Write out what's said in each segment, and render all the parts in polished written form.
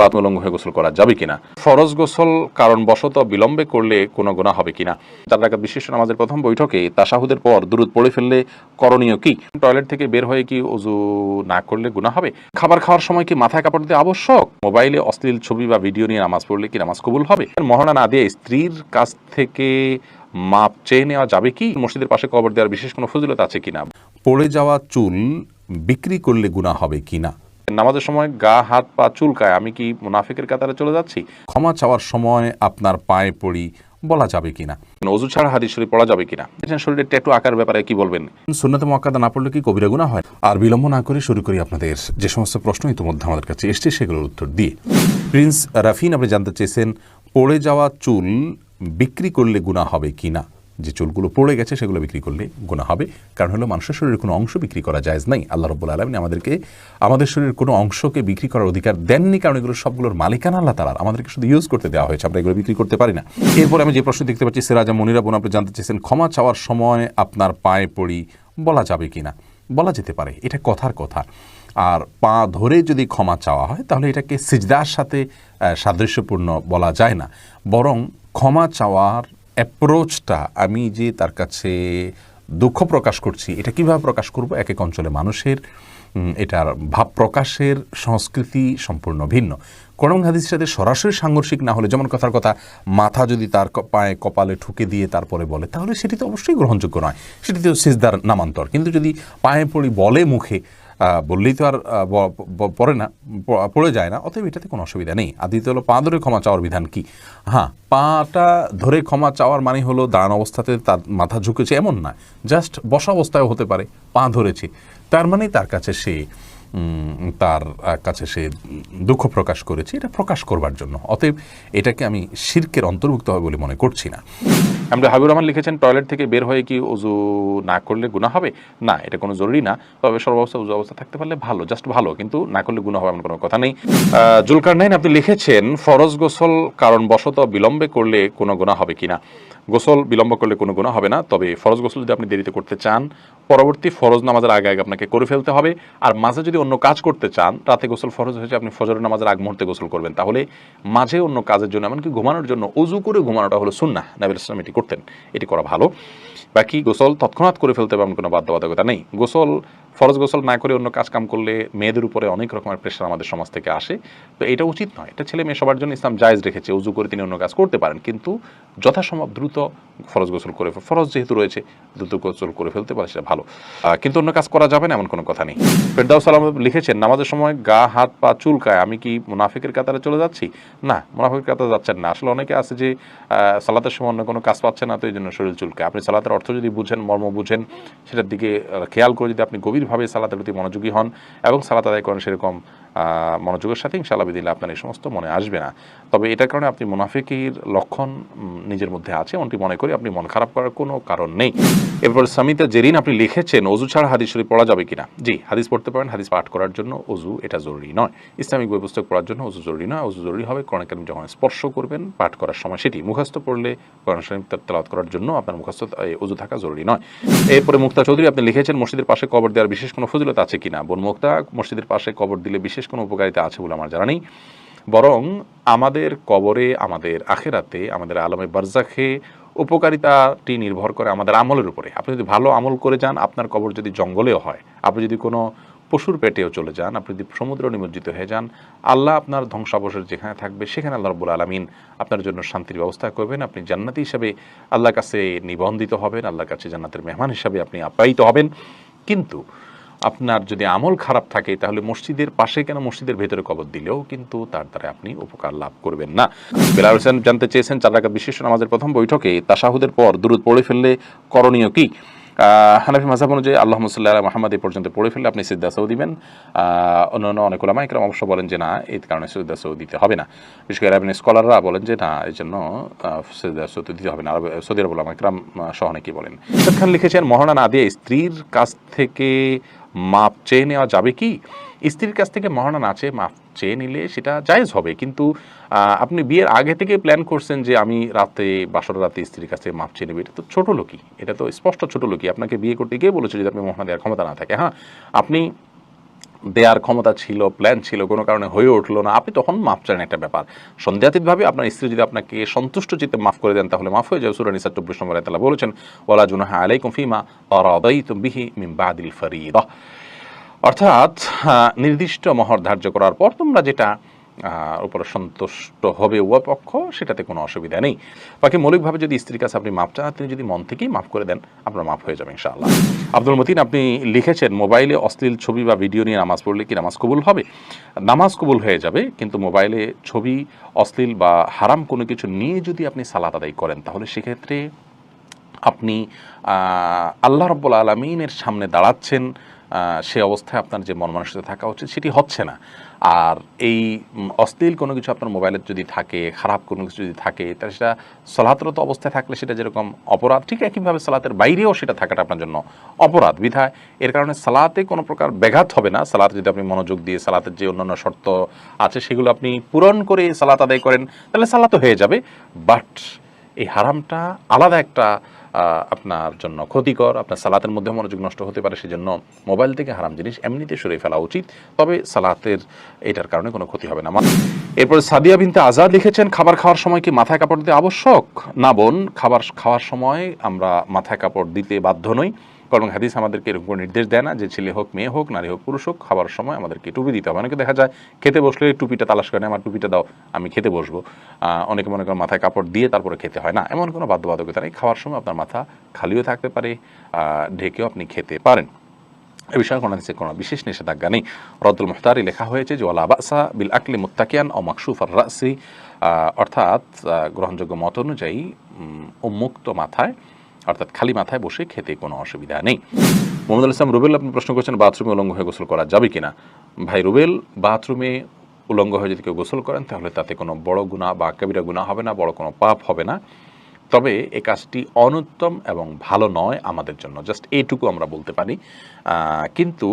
বাত উলঙ্গ হয়ে গোসল করা যাবে কিনা, ফরজ গোসল কারণবশত বিলম্বে করলে কোনো গুনাহ হবে কিনা, 4 রাকাত বিশিষ্ট নামাজের প্রথম বৈঠকে তাশাহুদের পর দুরূদ পড়ে ফেললে করণীয় কি, টয়লেট থেকে বের হয়ে কি ওযু না করলে গুনাহ হবে, খাবার খাওয়ার সময় কি মাথায় কাপড় দেওয়া আবশ্যক, মোবাইলে অশ্লীল ছবি বা ভিডিও নিয়ে নামাজ পড়লে কি নামাজ কবুল হবে, মহারণা না দিয়ে স্ত্রীর কাছ থেকে মাপ চেয়ে নেওয়া যাবে কি, মসজিদের পাশে কবর দেওয়ার বিশেষ কোনো ফজিলত আছে কিনা, পড়ে যাওয়া চুল বিক্রি করলে গুনাহ হবে কিনা, নামাজের সময় গা হাত পা চুলকায় আমি কি মুনাফিকের কাতারে চলে যাচ্ছি, ক্ষমা চাওয়ার সময় আপনার পায়ে পড়ি বলা যাবে কিনা, ওযু ছাড়া হাদিস শরীফ পড়া যাবে কিনা, শরীরে ট্যাটু আঁকার ব্যাপারে কি বলবেন, সুন্নাতে মুআক্কাদা না পড়লে কি কবিরা গুনাহ হয়। আর বিলম্ব না করে শুরু করি আপনাদের যে সমস্ত প্রশ্ন ইতিমধ্যে আমাদের কাছে এসছে সেগুলোর উত্তর দিয়ে। প্রিন্স রাফিন আপনি জানতে চেয়েছেন পড়ে যাওয়া চুল বিক্রি করলে গুনাহ হবে কিনা। যে চুলগুলো পড়ে গেছে সেগুলো বিক্রি করলে গুনাহ হবে, কারণ হলো মানুষের শরীরের কোনো অংশ বিক্রি করা জায়েজ নাই। আল্লাহ রাব্বুল আলামিন আমাদেরকে আমাদের শরীরের কোনো অংশকে বিক্রি করার অধিকার দেননি, কারণ এগুলো সবগুলোর মালিকানা আল্লাহ তাআলার, আমাদেরকে শুধু ইউজ করতে দেওয়া হয়েছে, আমরা এগুলো বিক্রি করতে পারি না। এরপর আমি যে প্রশ্ন দেখতে পাচ্ছি সিরাজা মনিরা বোন আপনি জানতে চেয়েছেন ক্ষমা চাওয়ার সময় আপনার পায়ে পড়ি বলা যাবে কিনা। বলা যেতে পারে, এটা কথার কথা। আর পা ধরে যদি ক্ষমা চাওয়া হয় তাহলে এটাকে সিজদার সাথে সাদৃশ্যপূর্ণ বলা যায় না, বরং ক্ষমা চাওয়ার অ্যাপ্রোচটা আমি যে তার কাছে দুঃখ প্রকাশ করছি এটা কিভাবে প্রকাশ করব, এক এক অঞ্চলে মানুষের এটার ভাব প্রকাশের সংস্কৃতি সম্পূর্ণ ভিন্ন। কোরআন হাদিসের সাথে সরাসরি সাংঘর্ষিক না হলে, যেমন কথার কথা মাথা যদি তার পায়ে কপালে ঠুকে দিয়ে তারপরে বলে তাহলে সেটি তো অবশ্যই গ্রহণযোগ্য নয়, সেটি তো সিজদার নামান্তর। কিন্তু যদি পায়ে পড়ি বলে মুখে বললেই তো আর পড়ে যায় না, অতএব এটাতে কোনো অসুবিধা নেই। আর দ্বিতীয় হলো পা ধরে ক্ষমা চাওয়ার বিধান কি। হ্যাঁ, পাটা ধরে ক্ষমা চাওয়ার মানে হলো দাঁড়ানো অবস্থাতে তার মাথা ঝুঁকেছে এমন না, জাস্ট বসা অবস্থায়ও হতে পারে পা ধরেছে, তার মানে তার কাছে সে দুঃখ প্রকাশ করেছে, এটা প্রকাশ করবার জন্য। অতএব এটাকে আমি শিরকের অন্তর্ভুক্ত হবে বলে মনে করছি না। আমরা হাবিবুর রহমান লিখেছেন টয়লেট থেকে বের হয়ে কি ওযু না করলে গুনাহ হবে, না এটা কোনো জরুরি না, তবে সর্বাবস্থা ওযু অবস্থা থাকতে পারলে ভালো, জাস্ট ভালো, কিন্তু না করলে গুনাহ হবে এমন কোনো কথা নেই। জুলকারনাইন আপনি লিখেছেন ফরজ গোসল কারণবশত বিলম্বে করলে কোনো গুনাহ হবে কিনা। গোসল বিলম্ব করলে কোনো গুনাহ হবে না, তবে ফরজ গোসল যদি আপনি দেরিতে করতে চান পরবর্তী ফরজ নামাজের আগে আগে আপনাকে করে ফেলতে হবে। আর মাঝে যদি অন্য কাজ করতে চান, রাতে গোসল ফরজ হয়েছে আপনি ফজরের নামাজের আগ মুহূর্তে গোসল করবেন, তাহলে মাঝে অন্য কাজের জন্য এমনকি ঘুমানোর জন্য ওযু করে ঘুমানোটা হলো সুন্নাহ, নবী সাল্লাল্লাহু আলাইহি ওয়াসাল্লাম এটি করতেন, এটি করা ভালো। বাকি গোসল তৎক্ষণাৎ করে ফেলতে হবে এমন কোনো বাধ্যবাধকতা নেই। গোসল ফরজ গোসল না করে অন্য কাজ কাম করলে মেয়েদের উপরে অনেক রকমের প্রেশার আমাদের সমাজ থেকে আসে, তো এটা উচিত নয়। এটা ছেলে মেয়ে সবার জন্য ইসলাম জায়েজ রেখেছে, ওযু করে তিনি অন্য কাজ করতে পারেন, কিন্তু যথাসম্ভব দ্রুত ফরজ গোসল করে, ফরজ যেহেতু রয়েছে দ্রুত গোসল করে ফেলতে পারে সেটা ভালো, কিন্তু অন্য কাজ করা যাবে না এমন কোনো কথা নেই। ফেরদাউস সালাম লিখেছেন নামাজের সময় গা হাত পা চুলকায় আমি কি মুনাফিকের কাতারে চলে যাচ্ছি, না মুনাফিকের কাতারে যাচ্ছেন না। আসলে অনেকে আছে যে সালাতের সময় অন্য কোনো কাজ পাচ্ছে না, তো এই জন্য শরীর চুলকায়। আপনি সালাতের অর্থ যদি বুঝেন, মর্ম বুঝেন, সেটার দিকে খেয়াল করে যদি আপনি গভীরভাবে সালাতের প্রতি মনোযোগী হন এবং সালাত আদায় করেন সেরকম মনোযোগের সাথে, ইনশাআল্লাহ বিদিল্লাহ আপনার এই সমস্ত মনে আসবে না। তবে এটার কারণে আপনি মুনাফিকের লক্ষণ নিজের মধ্যে আছে এমনটি মনে করি আপনি মন খারাপ করার কোনো কারণ নেই। এরপর সামিতা জেরিন আপনি লিখেছেন ওযু ছাড়া হাদিস শরীফ পড়া যাবে কিনা। জি, হাদিস পড়তে পারেন, হাদিস পাঠ করার জন্য ওযু এটা জরুরি নয়। ইসলামিক বই পুস্তক পড়ার জন্য ওযু জরুরি নয়। ওযু জরুরি হবে কোরআন কারীম যখন স্পর্শ করবেন পাঠ করার সময়, সেটি মুখস্থ পড়লে কোরআন শরীফ তেলাওয়াত করার জন্য আপনার মুখস্থ ওযু থাকা জরুরি নয়। এরপরে মুক্তা চৌধুরী আপনি লিখেছেন মসজিদের পাশে কবর দেওয়ার বিশেষ কোনো ফজিলত আছে কিনা। বোন মুক্তা, মসজিদের পাশে কবর দিলে বিশেষ কোনো উপকারিতা আছে বলে আমার জানা নেই, বরং আমাদের কবরে, আমাদের আখিরাতে, আমাদের আলমে বারজাখে উপকারিতাটি নির্ভর করে আমাদের আমলের উপরে। আপনি যদি ভালো আমল করে যান, আপনার কবর যদি জঙ্গলেও হয়, আপনি যদি কোনো পশুর পেটেও চলে যান, আপনি যদি সমুদ্র নিমজ্জিত হয়ে যান, আল্লাহ আপনার ধ্বংসাবশেষ যেখানে থাকবে সেখানে আল্লাহ রাব্বুল আলামিন আপনার জন্য শান্তির ব্যবস্থা করবেন। আপনি জান্নাতি হিসাবে আল্লাহর কাছে নিবন্ধিত হবেন, আল্লাহর কাছে জান্নাতের মেহমান হিসাবে আপনি আপ্যায়িত হবেন। কিন্তু আপনার যদি আমল খারাপ থাকে তাহলে মসজিদের পাশে কেন, মসজিদের ভেতরে কবর দিলেও কিন্তু তার দ্বারা আপনি উপকার লাভ করবেন না। বেলাল হোসেন জানতে চেয়েছেন 4 রাকাত বিশিষ্ট নামাজের প্রথম বৈঠকে তাশাহুদের পর দুরূদ পড়ে ফেললে করণীয় কি। হানাফি মাযহাব অনুযায়ী আল্লাহুম্মা সাল্লি আলা মুহাম্মাদ এই পর্যন্ত পড়ে ফেললে আপনি সিজদা সাহু দিবেন। অন্যান্য অনেক উলামা ইকরাম অবশ্য বলেন যে না, এই কারণে সিজদা সাহু দিতে হবে না। বিশেষ করে আরবি স্কলাররা বলেন যে না, এই জন্য সিজদা সাহু দিতে হবে না। সৌদি আরব উলামা ইকরাম সহ অনেকেই বলেন। খান লিখেছেন মহারণা না দিয়ে স্ত্রীর কাছ থেকে মাপ চেয়ে নেওয়া যাবে কি। স্ত্রীর কাছ থেকে মহারণা না চেয়ে মাপ চেয়ে নিলে সেটা জায়েজ হবে, কিন্তু আপনি বিয়ের আগে থেকে প্ল্যান করছেন যে আমি রাতে বাসর রাতে স্ত্রীর কাছে মাপ চেয়ে নেবে, এটা তো ছোটো লোকই, এটা তো স্পষ্ট ছোটো লোকই। আপনাকে বিয়ে করতে গিয়ে বলেছে যদি আপনি মহারণা দেওয়ার ক্ষমতা না থাকে। হ্যাঁ, আপনি দেয়ার ক্ষমতা ছিল, প্ল্যান ছিল, কোনো কারণে হয়ে উঠলো না, আপনি তখন মাফ চান, একটা ব্যাপার। সন্দেহাতীতভাবে আপনার স্ত্রী যদি আপনাকে সন্তুষ্ট চিত্তে মাফ করে দেন তাহলে মাফ হয়ে যাবে। সূরা নিসা 24 নম্বর আয়াতে আল্লাহ বলেছেন, ওয়ালা জুনাহা আলাইকুম ফিমা তারাদাইতুম বিহি মিন বাদিল ফরিদা। অর্থাৎ নির্দিষ্ট মহর ধার্য করার পর তোমরা যেটা উপরে সন্তুষ্ট হবে উভয় পক্ষ, সেটাতে কোনো অসুবিধা নেই। বাকি মৌলিকভাবে যদি স্ত্রীর কাছে আপনি মাপ চান, তিনি যদি মন থেকেই মাফ করে দেন, আপনার মাফ হয়ে যাবে ইনশাআল্লাহ। আব্দুল মতিন, আপনি লিখেছেন মোবাইলে অশ্লীল ছবি বা ভিডিও নিয়ে নামাজ পড়লে কি নামাজ কবুল হবে? নামাজ কবুল হয়ে যাবে, কিন্তু মোবাইলে ছবি, অশ্লীল বা হারাম কোনো কিছু নিয়ে যদি আপনি সালাত আদায় করেন তাহলে সেক্ষেত্রে আপনি আল্লাহ রাব্বুল আলামিনের সামনে দাঁড়াচ্ছেন, সে অবস্থায় আপনার যে মন মানসিকতা থাকা উচিত সেটি হচ্ছে না। আর এই অশ্লীল কোনো কিছু আপনার মোবাইলে যদি থাকে, খারাপ কোনো কিছু যদি থাকে, তাহলে সেটা সালাতরত অবস্থায় থাকলে সেটা যেরকম অপরাধ, ঠিক একইভাবে সালাতের বাইরেও সেটা থাকাটা আপনার জন্য অপরাধ। বিধায় এর কারণে সালাতে কোনো প্রকার ব্যাঘাত হবে না। সালাতে যদি আপনি মনোযোগ দিয়ে সালাতের যে অন্যান্য শর্ত আছে সেগুলো আপনি পূরণ করে সালাত আদায় করেন তাহলে সালাত হয়ে যাবে। বাট এই হারামটা আলাদা একটা আপনার জন্য ক্ষতিকর, আপনার সালাতের মধ্যে মনোযোগ নষ্ট হতে পারে। সেজন্য মোবাইল থেকে হারাম জিনিস এমনিতে সরিয়ে ফেলা উচিত, তবে সালাতের এটার কারণে কোনো ক্ষতি হবে না। এরপরে সাদিয়া বিনতে আজাদ লিখেছেন, খাবার খাওয়ার সময় কি মাথায় কাপড় দিতে আবশ্যক? না বোন, খাবার খাওয়ার সময় আমরা মাথায় কাপড় দিতে বাধ্য নই, কারণ হাদিস আমাদেরকে এরকম নির্দেশ দেয় না যে ছেলে হোক, মেয়ে হোক, নারী হোক, পুরুষ হোক, খাবার সময় আমাদেরকে টুপি দিতে হবে। অনেকে দেখা যায় খেতে বসলে টুপিটা তালাশ করে, আমার টুপিটা দাও, আমি খেতে বসবো। অনেকে মনে করেন মাথায় কাপড় দিয়ে তারপরে খেতে হয় না, এমন কোনো বাধ্যবাধকতা নেই। খাওয়ার সময় আপনার মাথা খালিও থাকতে পারে, ঢেকেও আপনি খেতে পারেন, এ বিষয়ে কোনো বিশেষ নিষেধাজ্ঞা নেই। রদ্দুল মুখতারি লেখা হয়েছে যে ওয়ালা বাসা বিল আকলি মুত্তাকিয়ান ও মাকসুফার রাসি, অর্থাৎ গ্রহণযোগ্য মত অনুযায়ী উন্মুক্ত মাথায়, অর্থাৎ খালি মাথায় বসে খেতে কোনো অসুবিধা নেই। মোহাম্মদ ইসলাম রুবেল, আপনি প্রশ্ন করছেন বাথরুমে উলঙ্গ হয়ে গোসল করা যাবে কিনা? ভাই রুবেল, বাথরুমে উলঙ্গ হয়ে যদি কেউ গোসল করেন তাহলে তাতে কোনো বড় গুনাহ বা কবিরা গুনাহ হবে না, বড় কোনো পাপ হবে না। তবে এই কাজটি অনুত্তম এবং ভালো নয় আমাদের জন্য, জাস্ট এইটুকু আমরা বলতে পারি। কিন্তু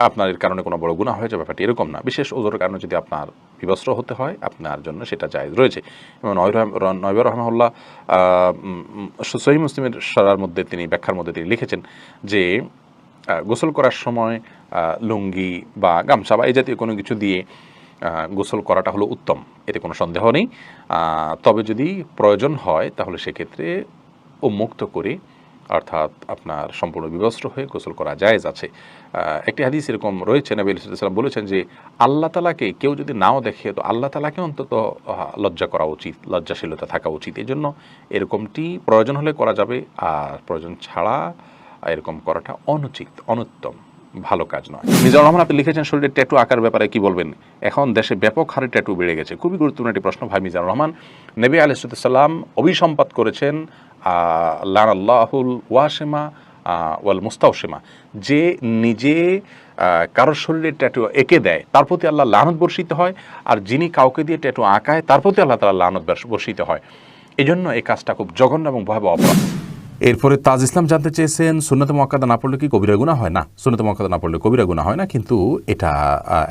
আপনার এর কারণে কোনো বড় গুনাহ হয়ে যাবে ব্যাপারটি এরকম না। বিশেষ ওজোর কারণে যদি আপনার বিবস্ত্র হতে হয়, আপনার জন্য সেটা জায়েজ রয়েছে। এবং নয়বার রহমাহুল্লাহ সহিহ মুসলিমের সরার মধ্যে তিনি ব্যাখ্যার মধ্যে তিনি লিখেছেন যে গোসল করার সময় লুঙ্গি বা গামছা বা এই জাতীয় কোনো কিছু দিয়ে গোসল করাটা হলো উত্তম, এতে কোনো সন্দেহ নেই। তবে যদি প্রয়োজন হয় তাহলে সেক্ষেত্রে উন্মুক্ত করে, অর্থাৎ আপনার সম্পূর্ণ বিবস্ত্র হয়ে গোসল করা জায়েজ আছে। একটি হাদিস এরকম রয়েছে, নবী সাল্লাল্লাহু আলাইহি ওয়াসাল্লাম বলেছেন যে আল্লাহ তাআলাকে কেউ যদি নাও দেখে তো আল্লাহ তাআলাকে অন্তত লজ্জা করা উচিত, লজ্জাশীলতা থাকা উচিত। এই জন্য এরকমটি প্রয়োজন হলে করা যাবে, আর প্রয়োজন ছাড়া এরকম করাটা অনুচিত, অনুত্তম, ভালো কাজ নয়। মিজানুর রহমান, আপনি লিখেছেন শরীরে ট্যাটু আঁকার ব্যাপারে কি বলবেন? এখন দেশে ব্যাপক হারে ট্যাটু বেড়ে গেছে। খুবই গুরুত্বপূর্ণ একটি প্রশ্ন ভাই মিজানুর রহমান। নবী আলাইহিস সালাম অভিসম্পাত করেছেন লানাল্লাহুল ওয়াশিমা ওয়াল মুস্তাওশিমা, যে নিজে কারোর শরীরে ট্যাটু এঁকে দেয় তার প্রতি আল্লাহ লানত বর্ষিত হয়, আর যিনি কাউকে দিয়ে ট্যাটু আঁকায় তার প্রতি আল্লাহ তাআলা লানত বর্ষিত হয়। এই জন্য এই কাজটা খুব জঘন্য এবং ভয়াবহ অপরাধ। এরপরে তাজ ইসলাম জানতে চেয়েছেন, সুন্নতে মুআক্কাদা না পড়লে কি কবিরা গুনাহ হয়? না, সুন্নতে মুআক্কাদা না পড়লে কবিরা গুনাহ হয় না, কিন্তু এটা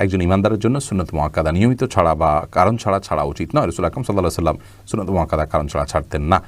একজন ইমানদারের জন্য সুন্নতে মুআক্কাদা নিয়মিত ছাড়া বা কারণ ছাড়া ছাড়া উচিত নয়। রাসূল আকরাম সাল্লাল্লাহু আলাইহি ওয়াসাল্লাম সুন্নতে মুআক্কাদা কারণ ছাড়া ছাড়তেন না।